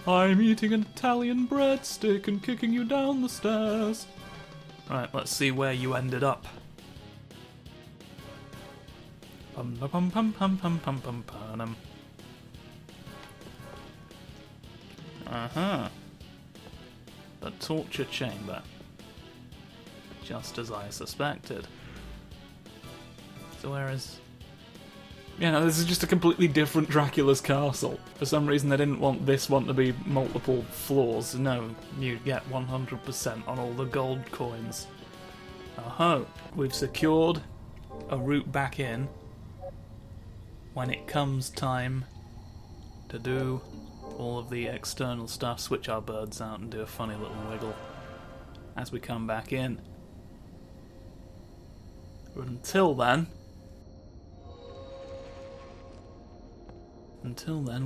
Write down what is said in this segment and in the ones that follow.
I'm eating an Italian breadstick and kicking you down the stairs. Right, let's see where you ended up. Pum pum pum pum pum pum pum pum. Uh-huh. The torture chamber. Just as I suspected. So where is... Yeah, no, this is just a completely different Dracula's castle. For some reason they didn't want this one to be multiple floors. No, you get 100% on all the gold coins. Oh, we've secured a route back in when it comes time to do all of the external stuff, switch our birds out and do a funny little wiggle as we come back in. But until then,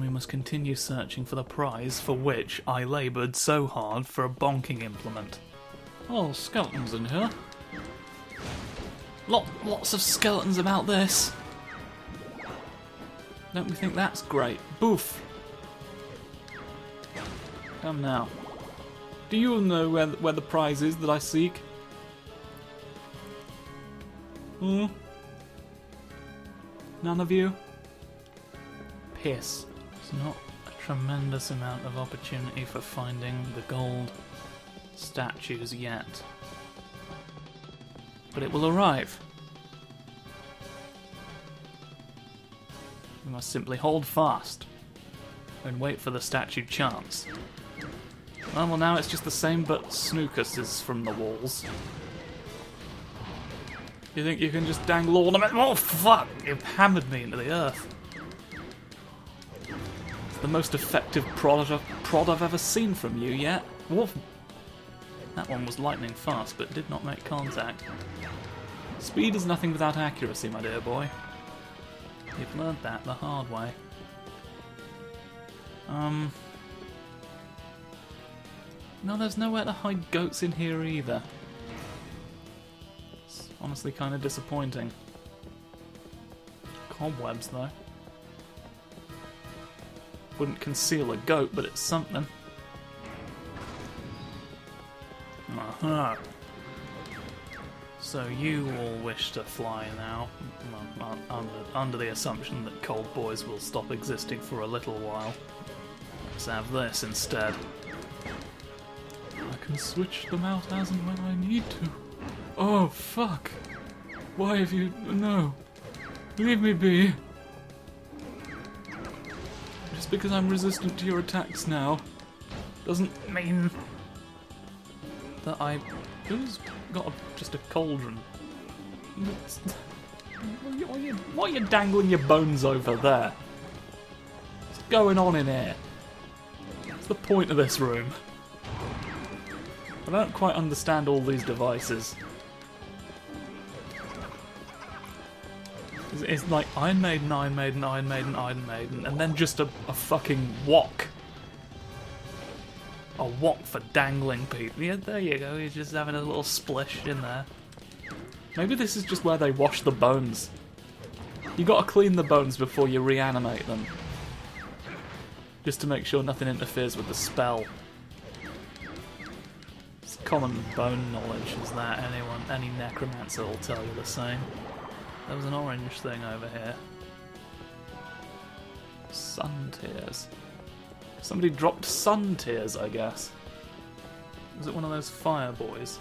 we must continue searching for the prize for which I laboured so hard for a bonking implement. Oh, skeletons in here. Lots of skeletons about this. Don't we think that's great? Boof! Come now. Do you know where the prize is that I seek? Hmm? None of you? Piss. There's not a tremendous amount of opportunity for finding the gold statues yet. But it will arrive. We must simply hold fast and wait for the statue chance. Well, now it's just the same but snookuses from the walls. You think you can just dangle ornament? Oh fuck! You've hammered me into the earth. It's the most effective prod I've ever seen from you yet. Woof. That one was lightning fast, but did not make contact. Speed is nothing without accuracy, my dear boy. You've learned that the hard way. No, there's nowhere to hide goats in here either. It's honestly kind of disappointing. Cobwebs, though. Wouldn't conceal a goat, but it's something. Aha. So you all wish to fly now, under the assumption that cold boys will stop existing for a little while. Let's have this instead. I can switch them out as and when I need to. Oh, fuck. Why have you... No. Leave me be. Just because I'm resistant to your attacks now doesn't mean that I... Who's got just a cauldron? Why are you dangling your bones over there? What's going on in here? What's the point of this room? I don't quite understand all these devices. It's like Iron Maiden, Iron Maiden, Iron Maiden, Iron Maiden, and then just a fucking wok. A wok for dangling people. Yeah, there you go, you're just having a little splish in there. Maybe this is just where they wash the bones. You gotta clean the bones before you reanimate them. Just to make sure nothing interferes with the spell. It's common bone knowledge, is that any necromancer will tell you the same. There was an orange thing over here. Sun tears. Somebody dropped sun tears, I guess. Was it one of those fire boys?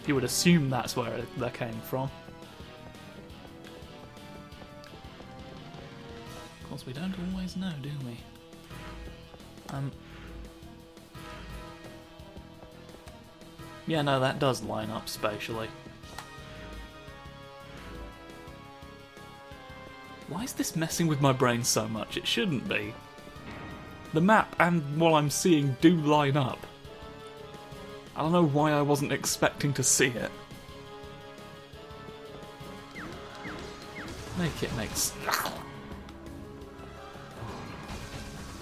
You would assume that's where they came from. Of course, we don't always know, do we? Yeah, no, that does line up spatially. Why is this messing with my brain so much? It shouldn't be. The map and what I'm seeing do line up. I don't know why I wasn't expecting to see it. Make it make sense.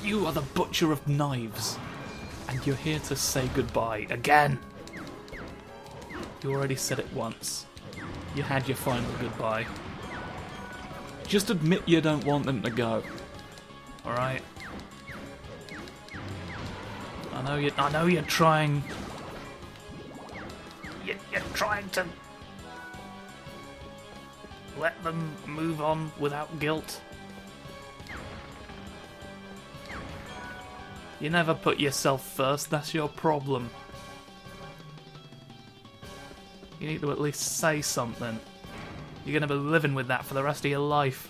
You are the butcher of knives, and you're here to say goodbye again. You already said it once. You had your final goodbye. Just admit you don't want them to go. Alright? I know you're trying. You're trying to let them move on without guilt. You never put yourself first, that's your problem. You need to at least say something. You're gonna be living with that for the rest of your life.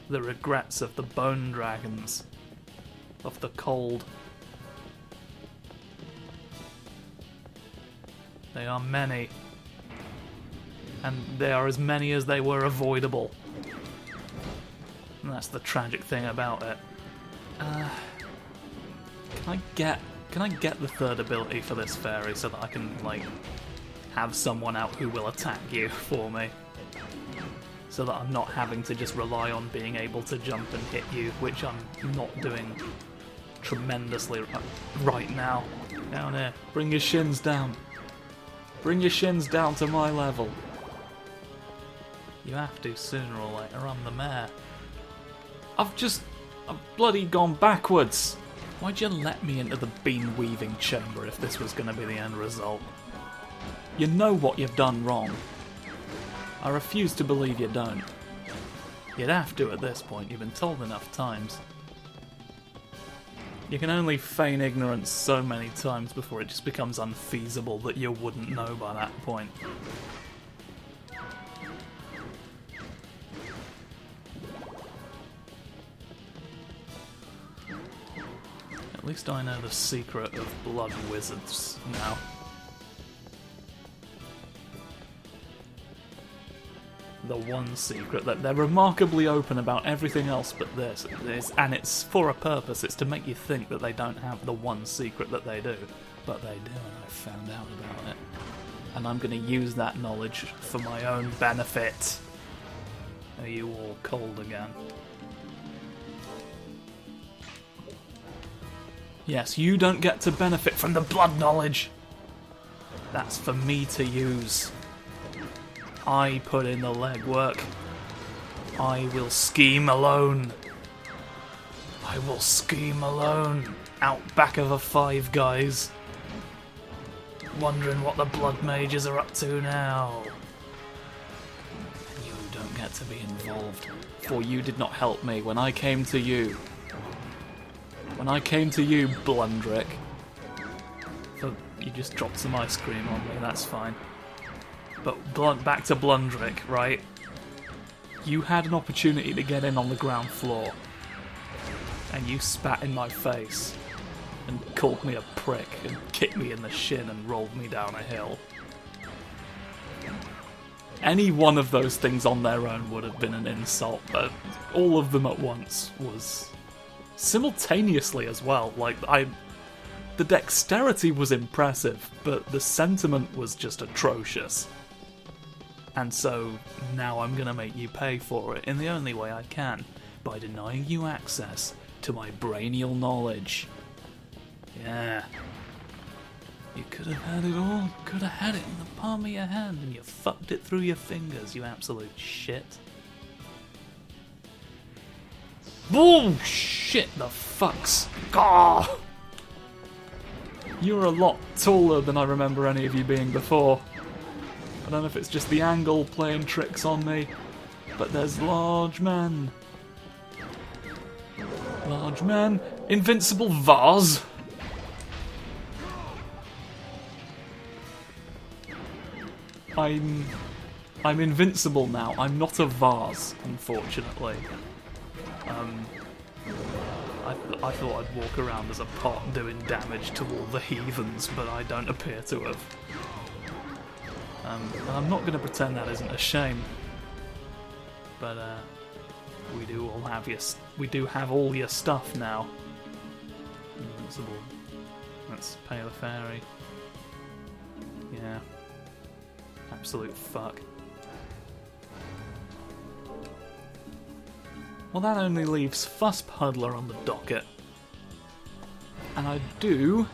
The regrets of the bone dragons. Of the cold. They are many. And they are as many as they were avoidable. And that's the tragic thing about it. Can I get the third ability for this fairy so that I can, like, have someone out who will attack you for me? So that I'm not having to just rely on being able to jump and hit you, which I'm not doing tremendously right now. Down here. Bring your shins down. Bring your shins down to my level. You have to sooner or later, I'm the mayor. I've bloody gone backwards. Why'd you let me into the bean weaving chamber if this was going to be the end result? You know what you've done wrong. I refuse to believe you don't. You'd have to at this point, you've been told enough times. You can only feign ignorance so many times before it just becomes unfeasible that you wouldn't know by that point. At least I know the secret of blood wizards now. The one secret, that they're remarkably open about everything else but this, and it's for a purpose. It's to make you think that they don't have the one secret that they do, but they do, and I found out about it, and I'm going to use that knowledge for my own benefit. Are you all cold again? Yes, you don't get to benefit from the blood knowledge. That's for me to use. I put in the legwork. I will scheme alone. I will scheme alone. Out back of a Five Guys. Wondering what the blood mages are up to now. You don't get to be involved, for you did not help me when I came to you. When I came to you, Blundrick. You just dropped some ice cream on me, that's fine. But back to Blundrick, right? You had an opportunity to get in on the ground floor. And you spat in my face. And called me a prick. And kicked me in the shin and rolled me down a hill. Any one of those things on their own would have been an insult. But all of them at once was... simultaneously as well. Like, the dexterity was impressive, but the sentiment was just atrocious. And so, now I'm gonna make you pay for it in the only way I can, by denying you access to my brainial knowledge. Yeah. You could have had it all, could have had it in the palm of your hand, and you fucked it through your fingers, you absolute shit. Bullshit, the fucks. Gah! You're a lot taller than I remember any of you being before. I don't know if it's just the angle playing tricks on me, but there's large men. Large men. Invincible vase. I'm invincible now. I'm not a vase, unfortunately. I thought I'd walk around as a pot doing damage to all the heathens, but I don't appear to have. I'm not going to pretend that isn't a shame, but we do have all your stuff now. Invincible. Let's pay the fairy. Yeah. Absolute fuck. Well, that only leaves Fusspuddler on the docket. And I do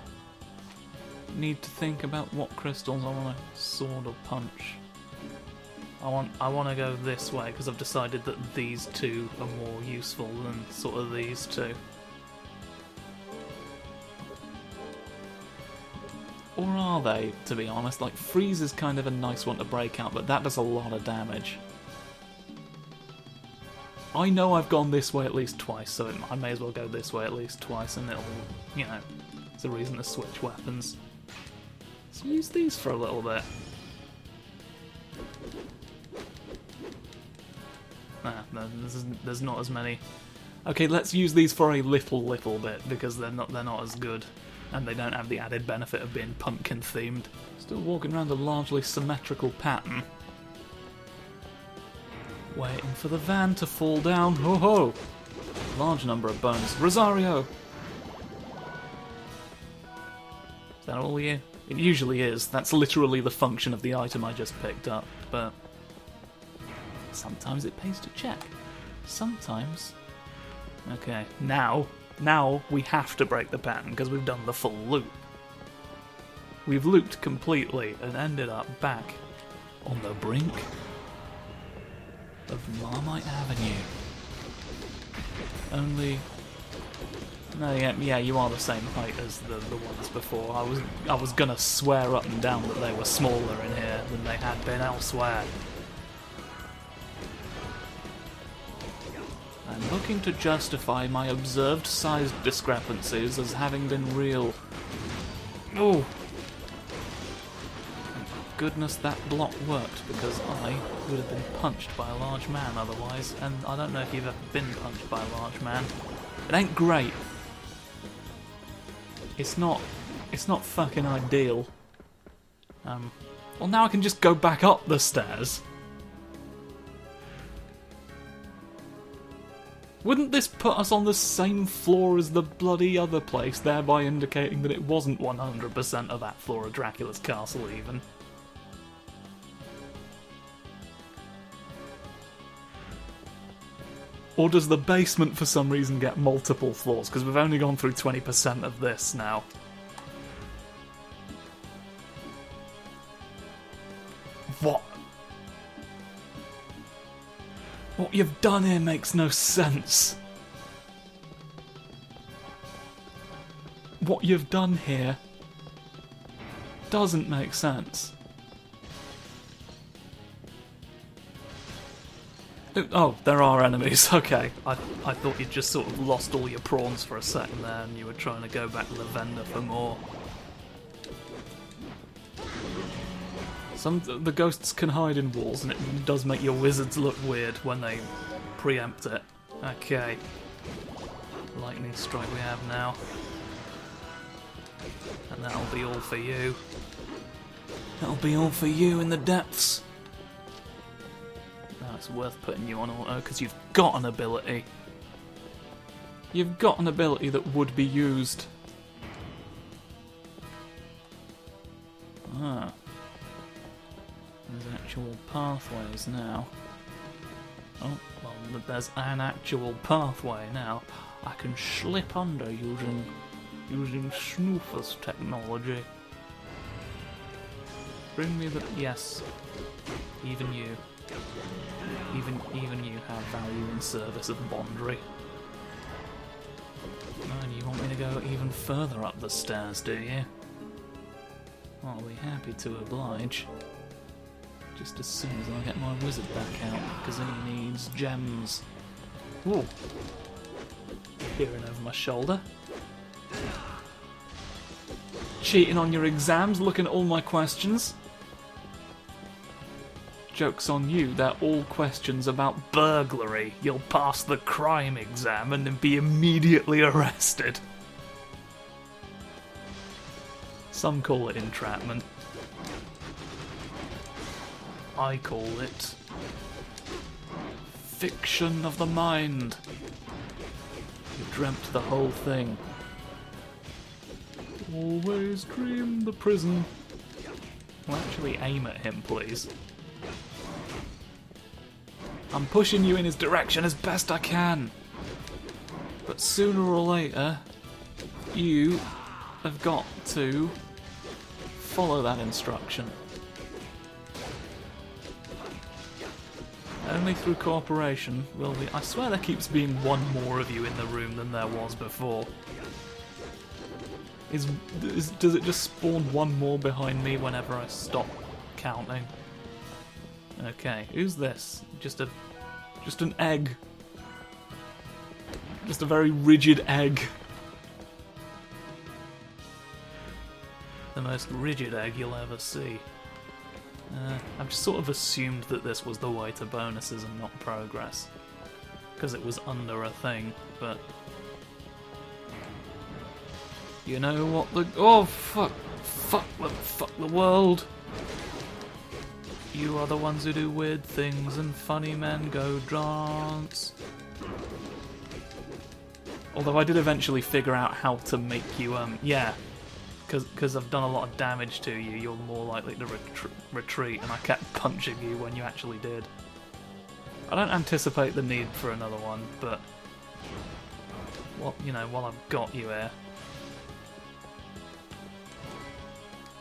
need to think about what crystals I want to sword or punch. I want to go this way because I've decided that these two are more useful than sort of these two. Or are they, to be honest? Like, freeze is kind of a nice one to break out, but that does a lot of damage. I know I've gone this way at least twice, so I may as well go this way at least twice, and it'll, you know, it's a reason to switch weapons. So use these for a little bit. Nah, no, there's not as many. Okay, let's use these for a little bit, because they're not as good, and they don't have the added benefit of being pumpkin themed. Still walking around a largely symmetrical pattern. Waiting for the van to fall down. Ho ho! Large number of bones. Rosario! Is that all you? It usually is. That's literally the function of the item I just picked up, but sometimes it pays to check. Sometimes. Okay, now we have to break the pattern because we've done the full loop. We've looped completely and ended up back on the brink of Marmite Avenue. Only... No, yeah, you are the same height as the ones before. I was gonna swear up and down that they were smaller in here than they had been elsewhere. I'm looking to justify my observed size discrepancies as having been real. Oh! Goodness, that block worked, because I would have been punched by a large man otherwise, and I don't know if you've ever been punched by a large man. It ain't great. It's not fucking ideal. Well, now I can just go back up the stairs. Wouldn't this put us on the same floor as the bloody other place, thereby indicating that it wasn't 100% of that floor of Dracula's castle even? Or does the basement for some reason get multiple floors? Because we've only gone through 20% of this now. What? What you've done here makes no sense. What you've done here doesn't make sense. Oh, there are enemies, okay. I thought you'd just sort of lost all your prawns for a second there and you were trying to go back to the vendor for more. The ghosts can hide in walls and it does make your wizards look weird when they preempt it. Okay. Lightning strike we have now. And that'll be all for you. That'll be all for you in the depths. It's worth putting you on auto because you've got an ability. You've got an ability that would be used. Ah. There's actual pathways now. Oh, well, there's an actual pathway now. I can slip under using Snoofer's technology. Bring me the... Yes. Even you. Even you have value in service of Bondry. And you want me to go even further up the stairs, do you? I'll be happy to oblige. Just as soon as I get my wizard back out, because he needs gems. Ooh. Peering over my shoulder. Cheating on your exams, looking at all my questions. Joke's on you, they're all questions about burglary. You'll pass the crime exam and then be immediately arrested. Some call it entrapment. I call it fiction of the mind. You dreamt the whole thing. Always dream the prison. Well, actually aim at him, please. I'm pushing you in his direction as best I can. But sooner or later, you have got to follow that instruction. Only through cooperation will we... I swear there keeps being one more of you in the room than there was before. Does it just spawn one more behind me whenever I stop counting? Okay, who's this? Just an egg. Just a very rigid egg. The most rigid egg you'll ever see. I've just sort of assumed that this was the way to bonuses and not progress. Because it was under a thing, but... You know what the... Oh, fuck! Fuck the world! You are the ones who do weird things and funny men go dance. Although I did eventually figure out how to make you, yeah. Because I've done a lot of damage to you, you're more likely to retreat, and I kept punching you when you actually did. I don't anticipate the need for another one, but... Well, you know, while I've got you here...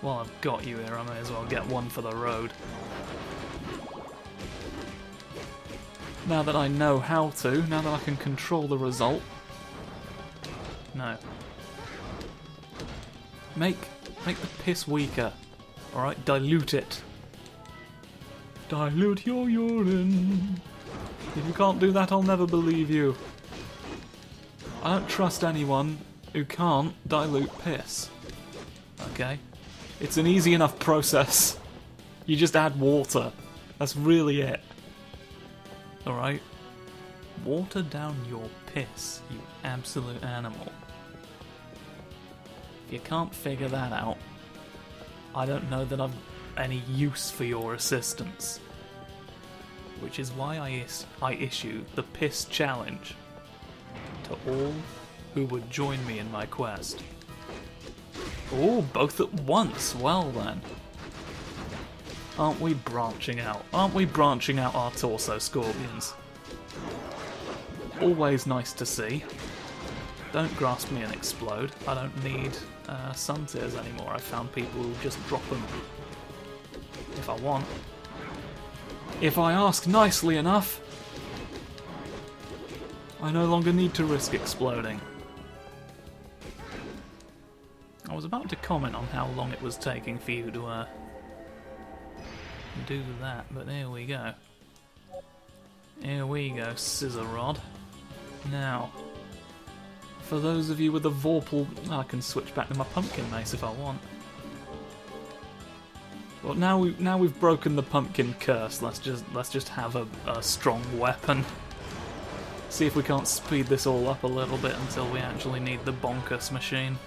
While I've got you here, I may as well get one for the road. Now that I know how to, now that I can control the result... No. Make the piss weaker. Alright, dilute it. Dilute your urine. If you can't do that, I'll never believe you. I don't trust anyone who can't dilute piss. Okay? It's an easy enough process. You just add water. That's really it. Alright? Water down your piss, you absolute animal. If you can't figure that out, I don't know that I've any use for your assistance. Which is why I issue the piss challenge to all who would join me in my quest. Oh, both at once. Well then. Aren't we branching out? Aren't we branching out our torso scorpions? Always nice to see. Don't grasp me and explode. I don't need sun tears anymore. I found people who just drop them if I want. If I ask nicely enough, I no longer need to risk exploding. I was about to comment on how long it was taking for you to do that, but here we go. Here we go, scissor rod. Now, for those of you with a Vorpal, I can switch back to my pumpkin mace if I want. But now we've broken the pumpkin curse. Let's just have a strong weapon. See if we can't speed this all up a little bit until we actually need the bonkers machine.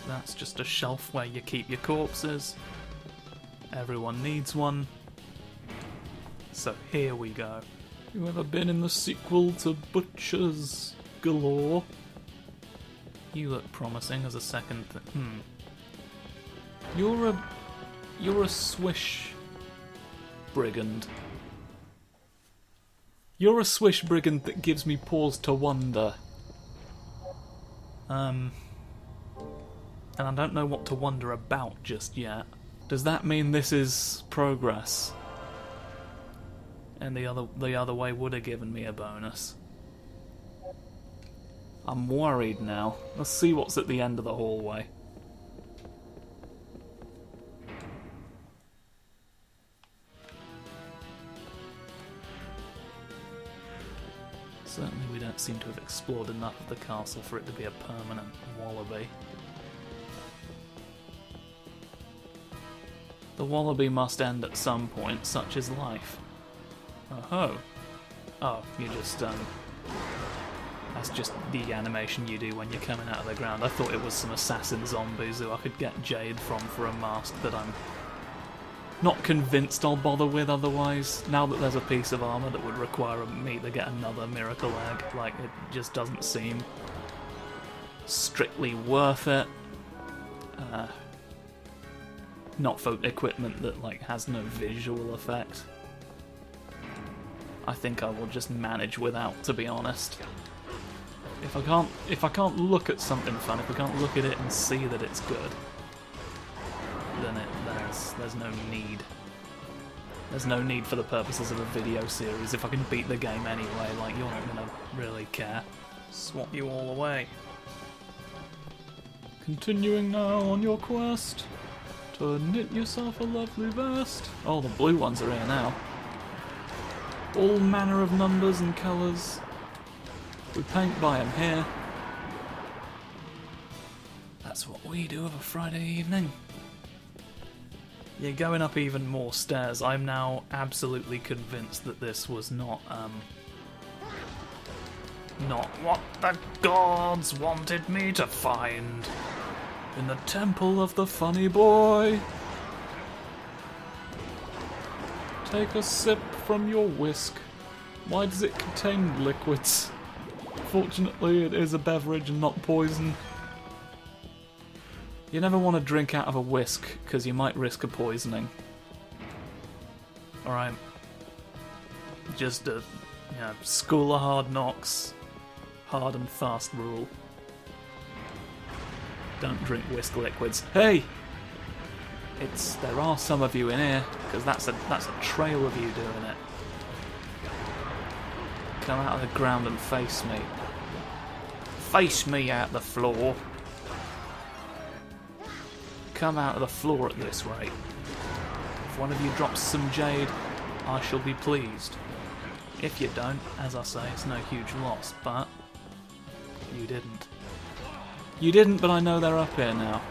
That's just a shelf where you keep your corpses. Everyone needs one. So here we go. You ever been in the sequel to Butchers Galore? You look promising as a second You're a swish brigand. You're a swish brigand that gives me pause to wonder. And I don't know what to wonder about just yet. Does that mean this is progress? And the other way would have given me a bonus. I'm worried now. Let's see what's at the end of the hallway. Certainly we don't seem to have explored enough of the castle for it to be a permanent wallaby. The wallaby must end at some point, such is life. Oh-ho. Oh, you just, that's just the animation you do when you're coming out of the ground. I thought it was some assassin zombies who I could get Jade from for a mask that I'm not convinced I'll bother with otherwise. Now that there's a piece of armour that would require me to get another miracle egg, like, it just doesn't seem strictly worth it. Not for equipment that, like, has no visual effect. I think I will just manage without, to be honest. If I can't look at something fun, if I can't look at it and see that it's good, then there's no need. There's no need for the purposes of a video series. If I can beat the game anyway, like, you're not gonna really care. Swat you all away. Continuing now on your quest to knit yourself a lovely vest. Oh, the blue ones are here now. All manner of numbers and colours. We paint by them here. That's what we do of a Friday evening. You're going up even more stairs. I'm now absolutely convinced that this was not what the gods wanted me to find in the temple of the funny boy. Take a sip from your whisk. Why does it contain liquids? Fortunately, it is a beverage and not poison. You never want to drink out of a whisk, because you might risk a poisoning. Alright. Just a school of hard knocks. Hard and fast rule. Don't drink whisk liquids. Hey! There are some of you in here, because that's a trail of you doing it. Come out of the ground and face me. Face me out the floor. Come out of the floor at this rate. If one of you drops some jade, I shall be pleased. If you don't, as I say, it's no huge loss, but you didn't. You didn't, but I know they're up here now.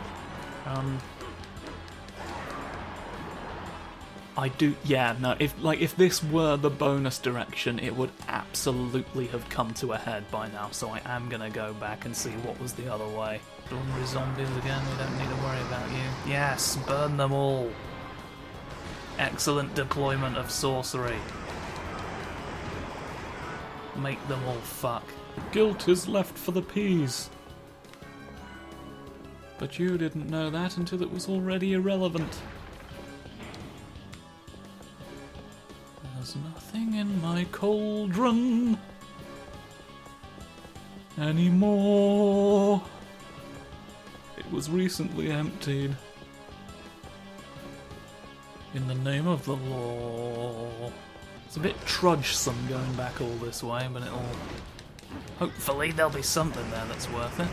I do, yeah, no, if this were the bonus direction, it would absolutely have come to a head by now, so I am gonna go back and see what was the other way. Ordinary zombies again, we don't need to worry about you. Yes, burn them all. Excellent deployment of sorcery. Make them all fuck. Guilt is left for the peas. But you didn't know that until it was already irrelevant. There's nothing in my cauldron anymore. It was recently emptied. In the name of the law. It's a bit trudgesome going back all this way, but it'll... Hopefully there'll be something there that's worth it.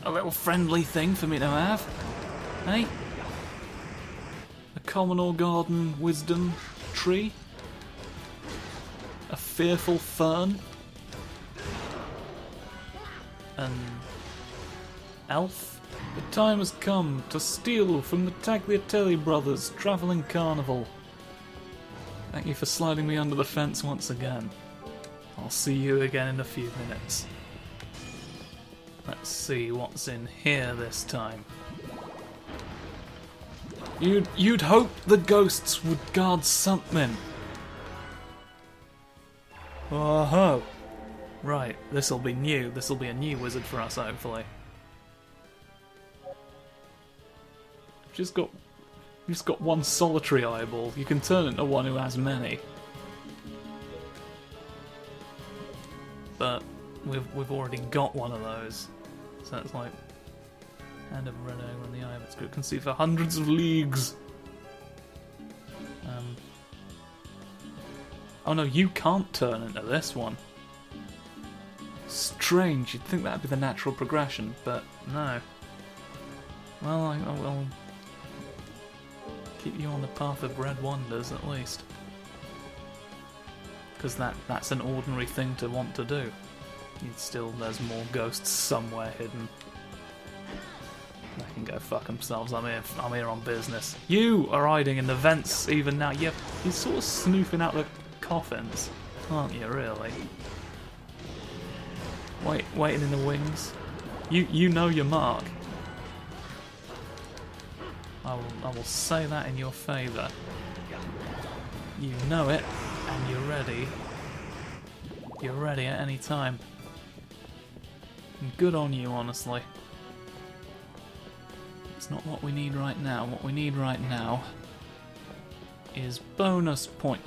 A little friendly thing for me to have. Hey? A common or garden wisdom tree? A fearful fern? An elf? The time has come to steal from the Tagliatelle brothers' travelling carnival. Thank you for sliding me under the fence once again. I'll see you again in a few minutes. Let's see what's in here this time. You'd hope the ghosts would guard something. Oh-ho. Right, this'll be new. This'll be a new wizard for us, hopefully. Just got one solitary eyeball. You can turn into one who has many. But we've already got one of those. So it's like hand of red egg on the eye of its group can see for hundreds of leagues. Oh no, you can't turn into this one. Strange, you'd think that'd be the natural progression, but no. Well, I will keep you on the path of red wonders at least. Because that's an ordinary thing to want to do. There's more ghosts somewhere hidden. They can go fuck themselves. I'm here on business. You are hiding in the vents even now. You're sort of snooping out the coffins, aren't you? Really? Waiting in the wings. You know your mark. I will say that in your favour. You know it, and you're ready. You're ready at any time. And good on you, honestly. It's not what we need right now. What we need right now is bonus point.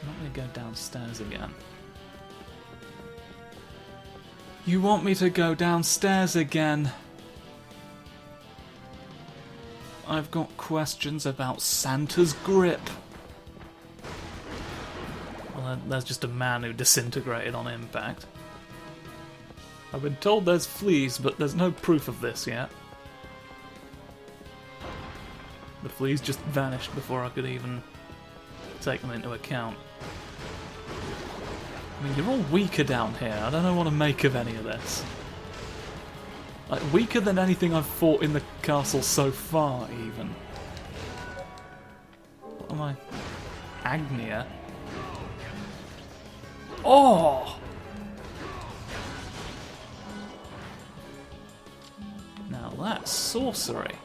I'm not going to go downstairs again. You want me to go downstairs again? I've got questions about Santa's grip. Well, there's just a man who disintegrated on impact. I've been told there's fleas, but there's no proof of this yet. The fleas just vanished before I could even take them into account. I mean, you're all weaker down here. I don't know what to make of any of this. Like, weaker than anything I've fought in the castle so far, even. What am I? Agnia? Oh! Now that's sorcery.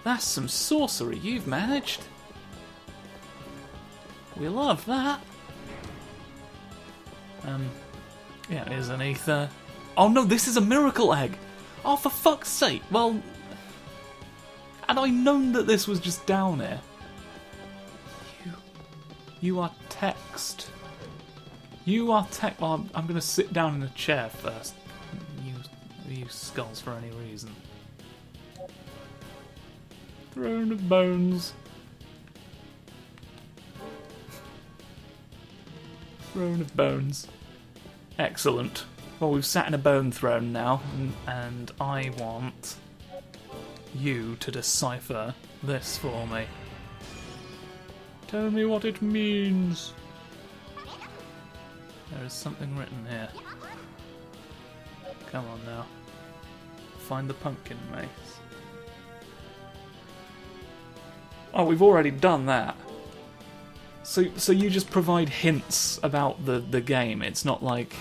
That's some sorcery you've managed. We love that. Yeah, here's an ether. Oh no, this is a miracle egg! Oh, for fuck's sake! Well, had I known that this was just down here. You are text. You are text. Well, I'm gonna sit down in a chair first. Use skulls for any reason. Throne of Bones. Throne of Bones. Excellent. Well, we've sat in a bone throne now, and I want you to decipher this for me. Tell me what it means. There is something written here. Come on now. Find the pumpkin mace. Oh, we've already done that. So you just provide hints about the game. It's not like...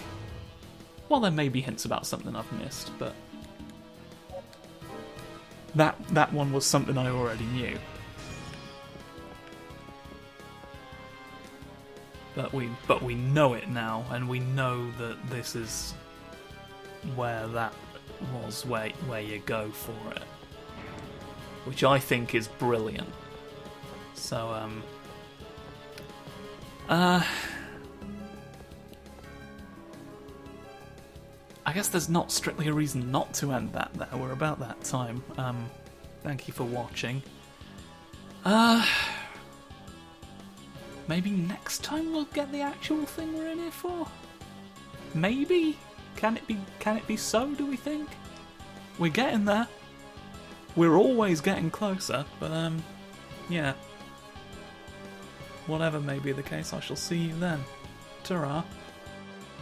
Well, there may be hints about something I've missed, but... That one was something I already knew. But we know it now, and we know that this is where that was, where you go for it. Which I think is brilliant. So, I guess there's not strictly a reason not to end that there. We're about that time. Thank you for watching. Maybe next time we'll get the actual thing we're in here for? Maybe? Can it be so, do we think? We're getting there. We're always getting closer, but yeah. Whatever may be the case, I shall see you then. Ta-ra.